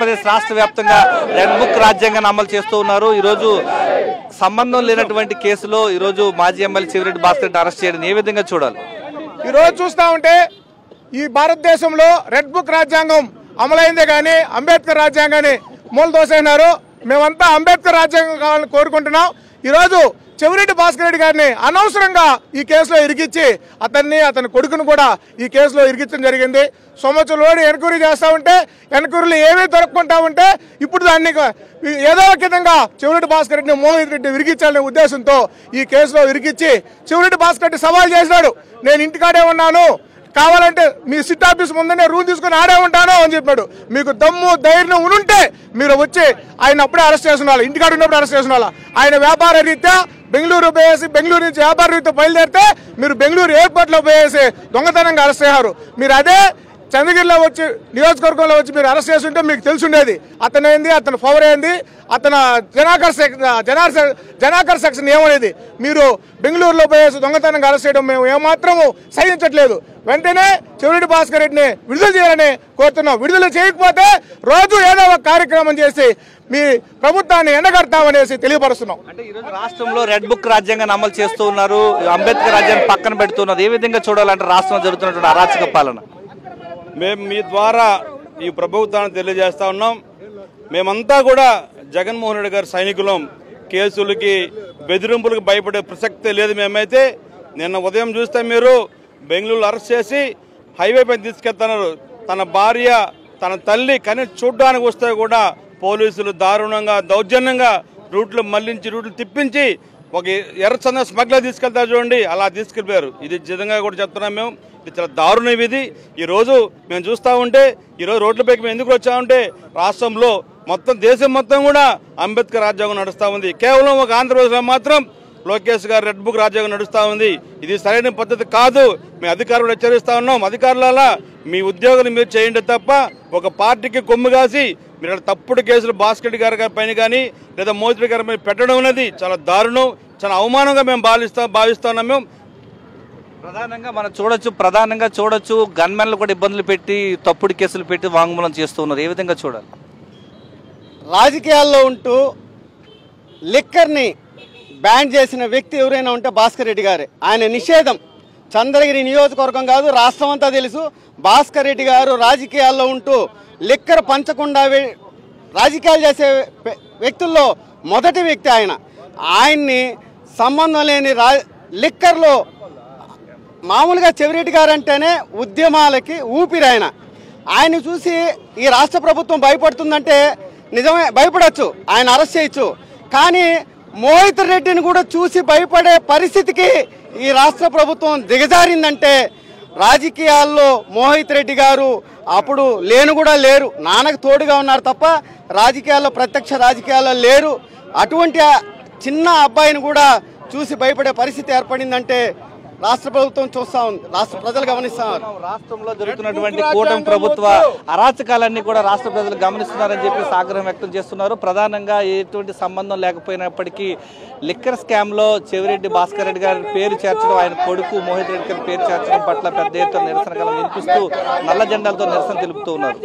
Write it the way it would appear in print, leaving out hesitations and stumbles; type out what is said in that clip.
ఆంధ్రప్రదేశ్ రాష్ట్ర వ్యాప్తంగా red book రాజ్యాంగాన్ని అమలు చేస్తూ ఉన్నారు. ఈరోజు సంబంధం లేనటువంటి కేసులో ఈరోజు మాజీ ఎమ్మెల్యే చెవిరెడ్డి భాస్కర్ రెడ్డి అరెస్ట్ చేయడం ఏ విధంగా చూడాలి? ఈరోజు చూస్తా ఉంటే ఈ భారతదేశంలో రెడ్ బుక్ రాజ్యాంగం అమలైందే కానీ అంబేద్కర్ రాజ్యాంగాన్ని మూలదోసేసినారు. మేమంతా అంబేద్కర్ రాజ్యాంగం కావాలని కోరుకుంటున్నాం. ఈరోజు చెవిరెడ్డి భాస్కర్ రెడ్డి గారిని అనవసరంగా ఈ కేసులో ఇరికిచ్చి అతని కొడుకును కూడా ఈ కేసులో ఇరికించడం జరిగింది. సంవత్సరంలోని ఎంక్వైరీ చేస్తూ ఉంటే ఎంక్వైరీలు ఏమీ దొరకకుండా ఉంటే ఇప్పుడు దాన్ని ఏదో ఒక విధంగా చెవిరెడ్డి భాస్కర్ రెడ్డిని మోహిత్ రెడ్డి విరిగించాలనే ఉద్దేశంతో ఈ కేసులో ఇరికిచ్చి చెవిరెడ్డి భాస్కర్ రెడ్డి సవాల్ చేసినాడు. నేను ఇంటికాడే ఉన్నాను, కావాలంటే మీ సిట్ ఆఫీస్ ముందనే రూమ్ తీసుకుని ఆడే ఉంటాను అని చెప్పాడు. మీకు దమ్ము ధైర్యం ఉంటే మీరు వచ్చి ఆయన అప్పుడే అరెస్ట్ చేస్తున్నారు, ఇంటికాడ ఉన్నప్పుడు అరెస్ట్ చేస్తున్నారు. ఆయన వ్యాపార రీత్యా బెంగళూరు పోయేసి బెంగళూరు నుంచి వ్యాపార రీత్యా బయలుదేరితే మీరు బెంగళూరు ఎయిర్పోర్ట్లో పోయేసి దొంగతనంగా అరెస్ట్ అయ్యారు. మీరు అదే చంద్రగిరిలో వచ్చి నియోజకవర్గంలో వచ్చి మీరు అరెస్ట్ చేస్తుంటే మీకు తెలిసిండేది అతను ఏంది, అతను పవర్ ఏంది, అతను జనాకర్ సెక్షన్ ఏమనేది. మీరు బెంగళూరులో పోయేసి దొంగతనంగా అరెస్ట్ చేయడం మేము ఏమాత్రము సహించట్లేదు. వెంటనే చెవిరెడ్డి భాస్కర్ రెడ్డిని విడుదల చేయాలని కోరుతున్నాం. విడుదల చేయకపోతే రోజు ఏదో ఒక కార్యక్రమం చేసి మీ ప్రభుత్వాన్ని ఎండగడతామనేసి తెలియపరుస్తున్నాం. అంటే ఈరోజు రాష్ట్రంలో రెడ్ బుక్ రాజ్యాంగాన్ని అమలు చేస్తూ ఉన్నారు, అంబేద్కర్ రాజ్యాన్ని పక్కన పెడుతున్నారు. ఏ విధంగా చూడాలంటే రాష్ట్రంలో జరుగుతున్నటువంటి అరాచక పాలన మేము మీ ద్వారా ఈ ప్రభుత్వాన్ని తెలియజేస్తా ఉన్నాం. మేమంతా కూడా జగన్మోహన్ రెడ్డి గారి సైనికులం. కేసులకి బెదిరింపులకు భయపడే ప్రసక్తే లేదు. మేమైతే నిన్న ఉదయం చూస్తే మీరు బెంగళూరులో అరెస్ట్ చేసి హైవే పైన తీసుకెళ్తున్నారు. తన భార్య తన తల్లి కనీసం చూడ్డానికి వస్తే కూడా పోలీసులు దారుణంగా దౌర్జన్యంగా రూట్లు తిప్పించి ఒక ఎర్రచందనం స్మగ్లర్ తీసుకెళ్తారు చూడండి, అలా తీసుకెళ్ళిపోయారు. ఇది నిజంగా కూడా చెప్తున్నాం మేము, ఇది చాలా దారుణం. ఇది ఈరోజు మేము చూస్తూ ఉంటే ఈరోజు రోడ్లపైకి మేము ఎందుకు వచ్చామంటే రాష్ట్రంలో మొత్తం దేశం మొత్తం కూడా అంబేద్కర్ రాజ్యాంగం నడుస్తూ ఉంది. కేవలం ఒక ఆంధ్రప్రదేశ్లో మాత్రం లోకేష్ గారు రెడ్ బుక్ రాజ్యాంగం నడుస్తూ ఉంది. ఇది సరైన పద్ధతి కాదు. మేము అధికారులు హెచ్చరిస్తా ఉన్నాం. అధికారుల మీ ఉద్యోగులు మీరు చేయండి తప్ప ఒక పార్టీకి కొమ్ము కాసి మీరు తప్పుడు కేసులు భాస్కర్ గారి పైన కానీ లేదా మోహిత్ గారి పైన పెట్టడం అనేది చాలా దారుణం, చాలా అవమానంగా మేము భావిస్తున్నాం. మేము ప్రధానంగా చూడొచ్చు గన్మెన్లు కూడా ఇబ్బందులు పెట్టి తప్పుడు కేసులు పెట్టి వాంగ్మూలం చేస్తూ ఉన్నారు. ఏ విధంగా చూడాలి? రాజకీయాల్లో ఉంటూ లిక్కర్ని బ్యాన్ చేసిన వ్యక్తి ఎవరైనా ఉంటే భాస్కర్ రెడ్డి గారే. ఆయన నిషేధం చంద్రగిరి నియోజకవర్గం కాదు, రాష్ట్రం అంతా తెలుసు. భాస్కర్ రెడ్డి గారు రాజకీయాల్లో ఉంటూ లిక్కర్ పంచకుండా రాజకీయాలు చేసే వ్యక్తుల్లో మొదటి వ్యక్తి ఆయన. ఆయన్ని సంబంధం లేని లిక్కర్లో మామూలుగా చెవిరెడ్డి గారు అంటేనే ఉద్యమాలకి ఊపిరి. ఆయన చూసి ఈ రాష్ట్ర ప్రభుత్వం భయపడుతుందంటే నిజమే, భయపడవచ్చు, ఆయన అరెస్ట్ చేయొచ్చు. కానీ మోహిత్ రెడ్డిని కూడా చూసి భయపడే పరిస్థితికి ఈ రాష్ట్ర ప్రభుత్వం దిగజారిందంటే రాజకీయాల్లో మోహిత్ రెడ్డి గారు అప్పుడు కూడా లేరు, నాన్నకు తోడుగా ఉన్నారు తప్ప ప్రత్యక్ష రాజకీయాల్లో లేరు. అటువంటి చిన్న అబ్బాయిని కూడా చూసి భయపడే పరిస్థితి ఏర్పడిందంటే రాష్ట్ర ప్రభుత్వం చూస్తా ఉంది, రాష్ట్ర ప్రజలు గమనిస్తున్నారు. రాష్ట్రంలో జరుగుతున్నటువంటి కూటమి ప్రభుత్వ అరాచకాలన్నీ కూడా రాష్ట్ర ప్రజలు గమనిస్తున్నారని చెప్పి ఆగ్రహం వ్యక్తం చేస్తున్నారు. ప్రధానంగా ఎటువంటి సంబంధం లేకపోయినప్పటికీ లిక్కర్ స్కామ్ లో చెవిరెడ్డి భాస్కర్ రెడ్డి గారి పేరు చేర్చడం, ఆయన కొడుకు మోహిత్ రెడ్డి గారి పేరు చేర్చడం పట్ల పెద్ద ఎత్తున నిరసన వినిపిస్తూ నల్ల జెండాలతో నిరసన తెలుపుతూ ఉన్నారు.